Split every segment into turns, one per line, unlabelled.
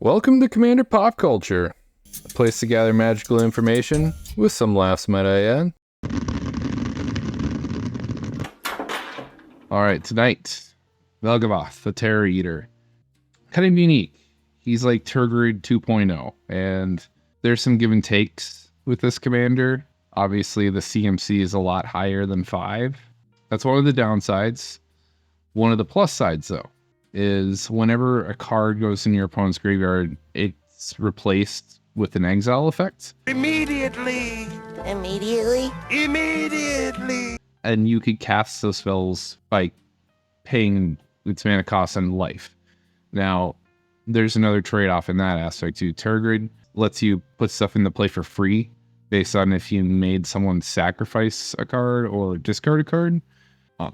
Welcome to Commander Pop Culture, a place to gather magical information with some laughs, might I add. Alright, tonight, Valgavoth, the Terror Eater. Kind of unique. He's like Tergrid 2.0, and there's some give and takes with this commander. Obviously, the CMC is a lot higher than 5. That's one of the downsides. One of the plus sides, though, is whenever a card goes in your opponent's graveyard, it's replaced with an exile effect.
Immediately!
And you could cast those spells by paying its mana cost and life. Now, there's another trade-off in that aspect too. Tergrid lets you put stuff into play for free based on if you made someone sacrifice a card or discard a card.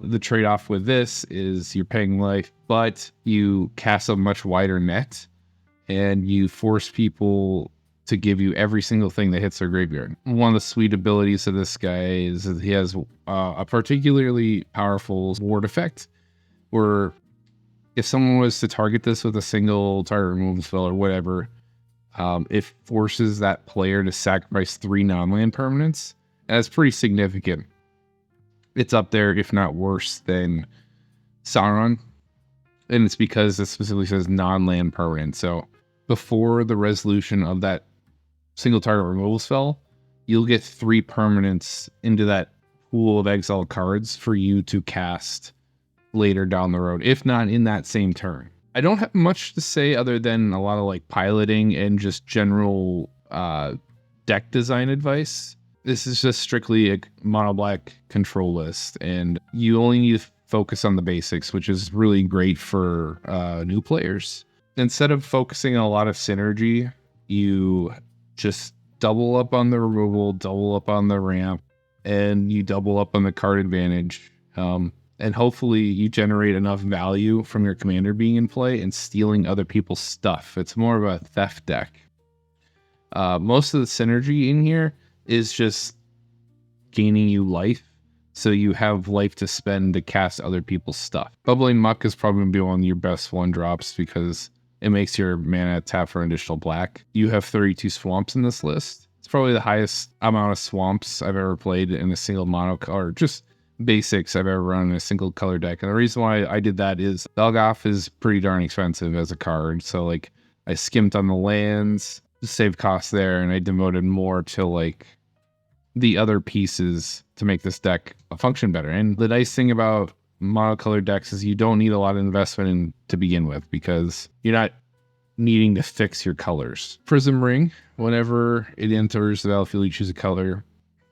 The trade-off with this is you're paying life, but you cast a much wider net, and you force people to give you every single thing that hits their graveyard. One of the sweet abilities of this guy is that he has a particularly powerful ward effect, where if someone was to target this with a single target removal spell or whatever, it forces that player to sacrifice 3 non-land permanents, and that's pretty significant. It's up there, if not worse, than Sauron. And it's because it specifically says non-land permanent. So before the resolution of that single target removal spell, you'll get 3 permanents into that pool of exiled cards for you to cast later down the road, if not in that same turn. I don't have much to say other than a lot of like piloting and just general deck design advice. This is just strictly a mono black control list, and you only need to focus on the basics, which is really great for new players. Instead of focusing on a lot of synergy, you just double up on the removal, double up on the ramp, and you double up on the card advantage. And hopefully you generate enough value from your commander being in play and stealing other people's stuff. It's more of a theft deck. Most of the synergy in here is just gaining you life, so you have life to spend to cast other people's stuff. Bubbling Muck is probably going to be one of your best 1-drops because it makes your mana tap for an additional black. You have 32 swamps in this list. It's probably the highest amount of swamps I've ever played in a single mono or just basics I've ever run in a single color deck. And the reason why I did that is Valgavoth is pretty darn expensive as a card, so like I skimped on the lands, save costs there, and I devoted more to like the other pieces to make this deck function better. And the nice thing about monocolored decks is you don't need a lot of investment in to begin with, because you're not needing to fix your colors. Prism Ring, whenever it enters the battlefield, you choose a color.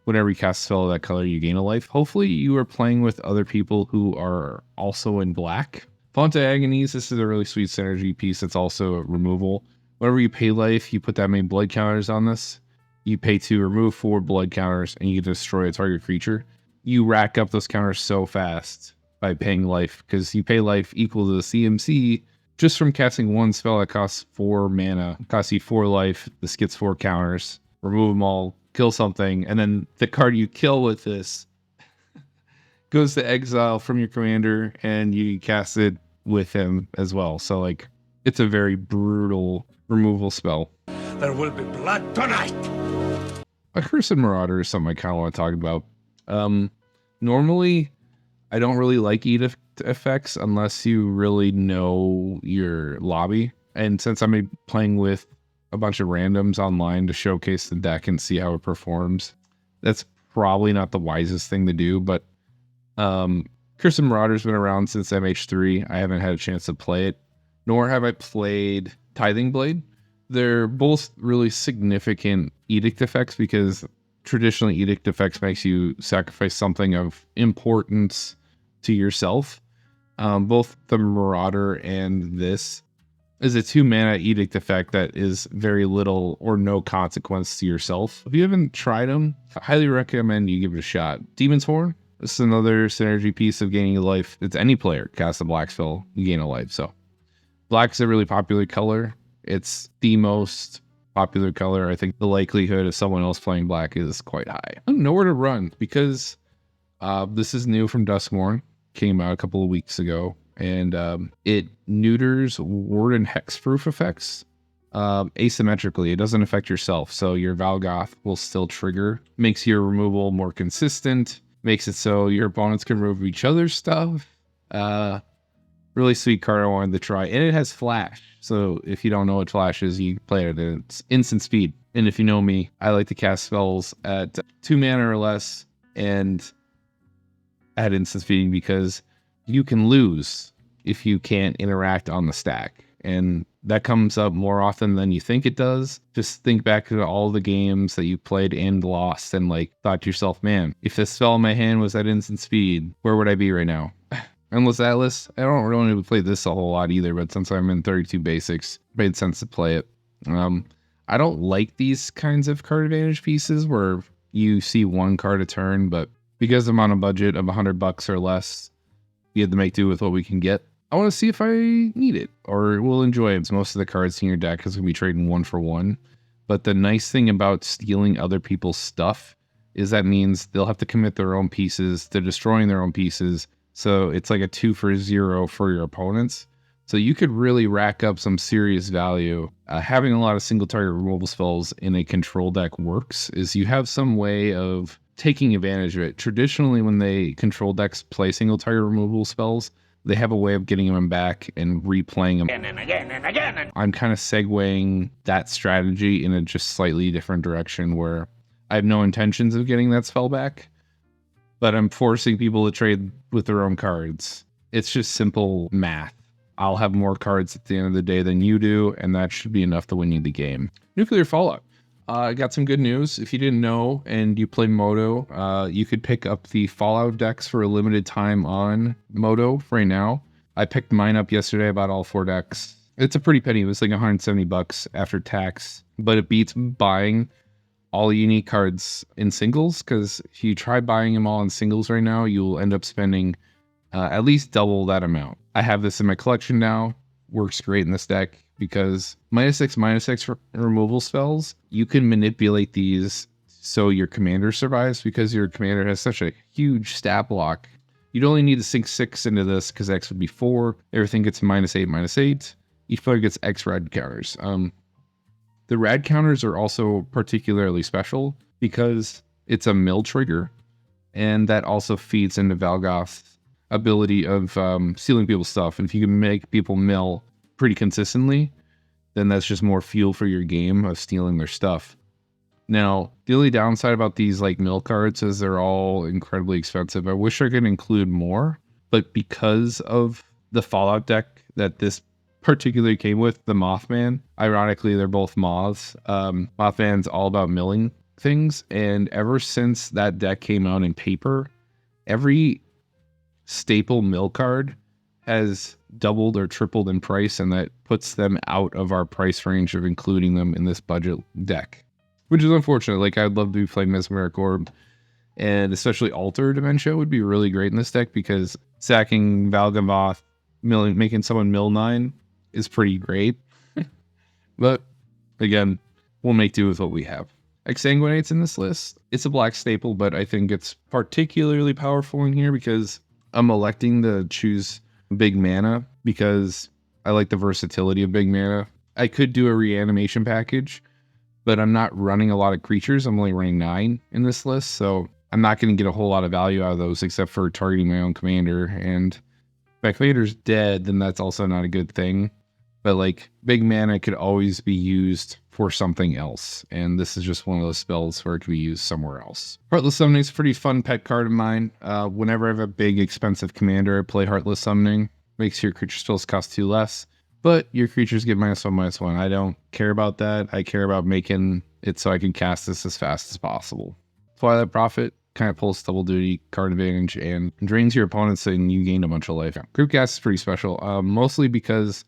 Whenever you cast a spell of that color, you gain a life. Hopefully you are playing with other people who are also in black. Font of Agonies, this is a really sweet synergy piece that's also a removal. Whenever you pay life, you put that many blood counters on this. You pay to remove 4 blood counters, and you destroy a target creature. You rack up those counters so fast by paying life, because you pay life equal to the CMC just from casting one spell that costs 4 mana. It costs you 4 life. This gets 4 counters. Remove them all, kill something, and then the card you kill with this goes to exile from your commander, and you cast it with him as well. So like, it's a very brutal removal spell.
There will be blood tonight!
Accursed Marauder is something I kind of want to talk about. Normally, I don't really like edict effects unless you really know your lobby. And since I'm playing with a bunch of randoms online to showcase the deck and see how it performs, that's probably not the wisest thing to do. But Accursed Marauder's been around since MH3. I haven't had a chance to play it, nor have I played Tithing Blade. They're both really significant edict effects, because traditionally edict effects makes you sacrifice something of importance to yourself. Both the Marauder and this is a 2-mana edict effect that is very little or no consequence to yourself. If you haven't tried them, I highly recommend you give it a shot. Demon's Horn, this is another synergy piece of gaining a life. It's any player cast a black spell, you gain a life. So black is a really popular color. It's the most popular color. I think the likelihood of someone else playing black is quite high. I don't know where to run, because this is new from Duskmourn. Came out a couple of weeks ago, and it neuters ward and hexproof effects. asymmetrically. It doesn't affect yourself, so your Valgavoth will still trigger. Makes your removal more consistent. Makes it so your opponents can remove each other's stuff. Really sweet card I wanted to try. And it has flash. So if you don't know what flash is, you play it at its instant speed. And if you know me, I like to cast spells at 2 mana or less and at instant speed because you can lose if you can't interact on the stack. And that comes up more often than you think it does. Just think back to all the games that you played and lost and like thought to yourself, man, if this spell in my hand was at instant speed, where would I be right now? Endless Atlas, I don't really play this a whole lot either, but since I'm in 32 basics, it made sense to play it. I don't like these kinds of card advantage pieces where you see one card a turn, but because I'm on a budget of $100 or less, we had to make do with what we can get. I want to see if I need it or will enjoy it. Most of the cards in your deck is going to be trading 1 for 1. But the nice thing about stealing other people's stuff is that means they'll have to commit their own pieces to destroying their own pieces. So it's like a 2 for 0 for your opponents. So you could really rack up some serious value. Having a lot of single target removal spells in a control deck works is you have some way of taking advantage of it. Traditionally, when they control decks play single target removal spells, they have a way of getting them back and replaying them again and again and again. I'm kind of segueing that strategy in a just slightly different direction where I have no intentions of getting that spell back, but I'm forcing people to trade with their own cards. It's just simple math. I'll have more cards at the end of the day than you do, and that should be enough to win you the game. Nuclear Fallout. I got some good news. If you didn't know and you play Moto, you could pick up the Fallout decks for a limited time on Moto right now. I picked mine up yesterday. I bought all 4 decks. It's a pretty penny. It was like $170 after tax, but it beats buying all unique cards in singles, because if you try buying them all in singles right now, you'll end up spending at least double that amount. I have this in my collection now. Works great in this deck because -6/-6 removal spells, you can manipulate these so your commander survives because your commander has such a huge stat block. You'd only need to sink 6 into this because X would be 4. Everything gets -8/-8. Each player gets X rad counters. The rad counters are also particularly special because it's a mill trigger, and that also feeds into Valgavoth's ability of stealing people's stuff. And if you can make people mill pretty consistently, then that's just more fuel for your game of stealing their stuff. Now, the only downside about these like mill cards is they're all incredibly expensive. I wish I could include more, but because of the Fallout deck that this particularly came with, the Mothman, ironically, they're both moths. Mothman's all about milling things, and ever since that deck came out in paper, every staple mill card has doubled or tripled in price, and that puts them out of our price range of including them in this budget deck, which is unfortunate. Like, I'd love to be playing Mesmeric Orb, and especially Alter Dementia would be really great in this deck because sacking Valgavoth, making someone mill 9 is pretty great. But again, we'll make do with what we have. Exsanguinate's in this list. It's a black staple, but I think it's particularly powerful in here because I'm electing to choose big mana because I like the versatility of big mana. I could do a reanimation package, but I'm not running a lot of creatures. I'm only running 9 in this list, so I'm not going to get a whole lot of value out of those except for targeting my own commander. And if my commander's dead, then that's also not a good thing. But like, big mana could always be used for something else, and this is just one of those spells where it could be used somewhere else. Heartless Summoning is a pretty fun pet card of mine. Whenever I have a big expensive commander, I play Heartless Summoning. Makes your creature spells cost 2 less, but your creatures get -1/-1. I don't care about that. I care about making it so I can cast this as fast as possible. Twilight Prophet kind of pulls double duty, card advantage, and drains your opponents, and you gain a bunch of life. Groupcast is pretty special, mostly because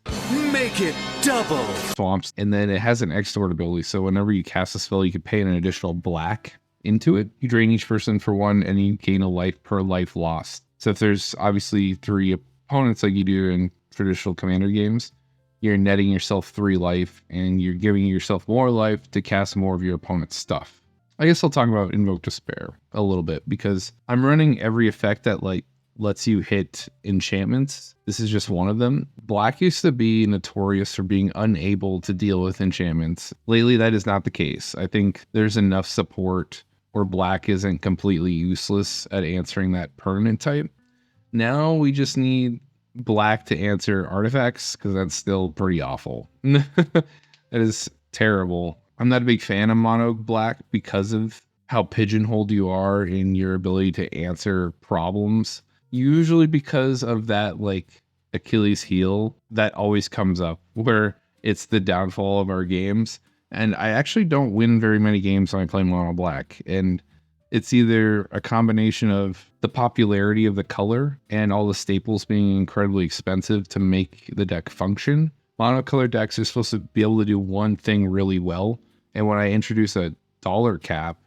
Make it double.
swamps, and then it has an extort ability, so whenever you cast a spell, you can pay an additional black into it. You drain each person for 1, and you gain a life per life lost. So if there's obviously 3 opponents like you do in traditional commander games, you're netting yourself 3 life, and you're giving yourself more life to cast more of your opponent's stuff. I guess I'll talk about Invoke Despair a little bit, because I'm running every effect at like lets you hit enchantments. This is just one of them. Black used to be notorious for being unable to deal with enchantments. Lately, that is not the case. I think there's enough support where black isn't completely useless at answering that permanent type. Now we just need black to answer artifacts, because that's still pretty awful. That is terrible. I'm not a big fan of mono black because of how pigeonholed you are in your ability to answer problems. Usually because of that, like, Achilles heel that always comes up, where it's the downfall of our games. And I actually don't win very many games when I play mono black. And it's either a combination of the popularity of the color and all the staples being incredibly expensive to make the deck function. Monocolor decks are supposed to be able to do one thing really well. And when I introduce a dollar cap,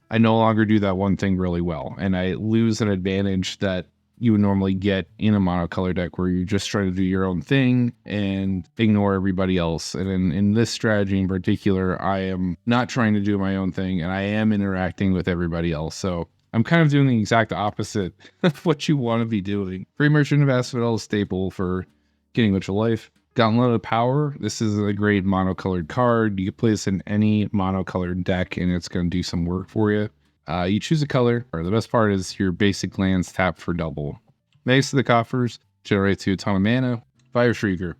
I no longer do that one thing really well. And I lose an advantage that you would normally get in a monocolor deck, where you're just trying to do your own thing and ignore everybody else. And in this strategy in particular, I am not trying to do my own thing, and I am interacting with everybody else. So I'm kind of doing the exact opposite of what you want to be doing. Free Merchant of Asphodel is staple for getting Witch of Life. Gauntlet of Power. This is a great monocolored card. You can play this in any monocolored deck, and it's going to do some work for you. You choose a color. Or the best part is your basic lands tap for double. Next to the coffers, generates you a ton of mana. Fire Shrieker.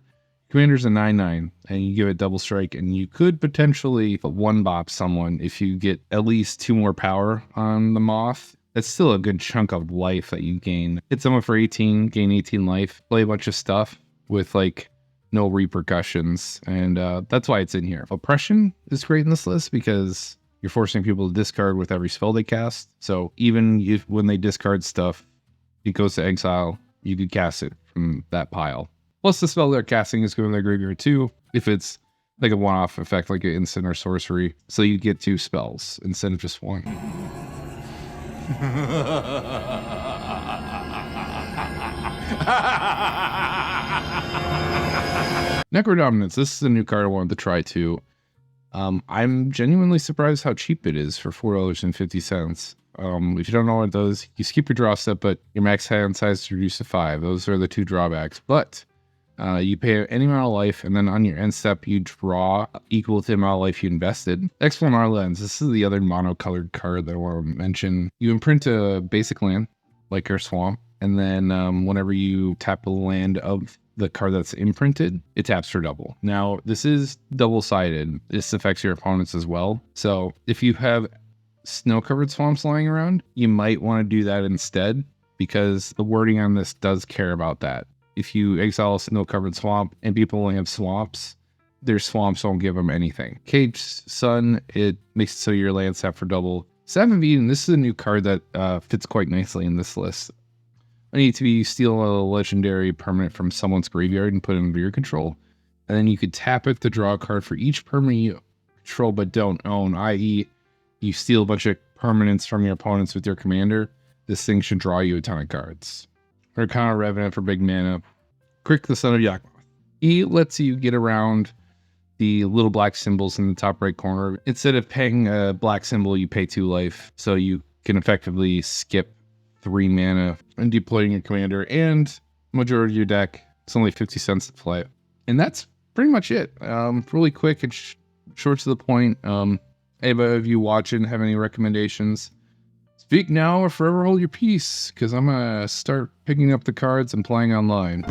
Commander's a 9/9, and you give it double strike, and you could potentially one-bop someone if you get at least 2 more power on the Moth. That's still a good chunk of life that you gain. Hit someone for 18, gain 18 life, play a bunch of stuff with, like, no repercussions, and that's why it's in here. Oppression is great in this list because you're forcing people to discard with every spell they cast. So even if when they discard stuff, it goes to exile, you could cast it from that pile. Plus the spell they're casting is going to their graveyard too, if it's like a one-off effect, like an instant or sorcery. So you get 2 spells instead of just 1. Necrodominance. This is a new card I wanted to try too. I'm genuinely surprised how cheap it is for $4.50. If you don't know what it does, you skip your draw step, but your max hand size is reduced to 5. Those are the 2 drawbacks. But you pay any amount of life, and then on your end step, you draw equal to the amount of life you invested. Explorar Lens. This is the other monocolored card that I want to mention. You imprint a basic land, like your Swamp, and then whenever you tap a land of the card that's imprinted, it taps for double. Now, this is double-sided. This affects your opponents as well. So if you have snow-covered swamps lying around, you might want to do that instead, because the wording on this does care about that. If you exile a snow-covered swamp and people only have swamps, their swamps don't give them anything. Caged Sun, it makes it so your lands tap for double. Savage Eden, this is a new card that fits quite nicely in this list. I need to be steal a legendary permanent from someone's graveyard and put it under your control. And then you could tap it to draw a card for each permanent you control but don't own, i.e. you steal a bunch of permanents from your opponents with your commander. This thing should draw you a ton of cards. Arcana Revenant for big mana. Crick the Son of Valgavoth. E lets you get around the little black symbols in the top right corner. Instead of paying a black symbol, you pay 2 life. So you can effectively skip 3 mana and deploying your commander, and majority of your deck, it's only 50 cents to play. And that's pretty much it. Really quick and short to the point. Anybody of you watching have any recommendations? Speak now or forever hold your peace, because I'm going to start picking up the cards and playing online.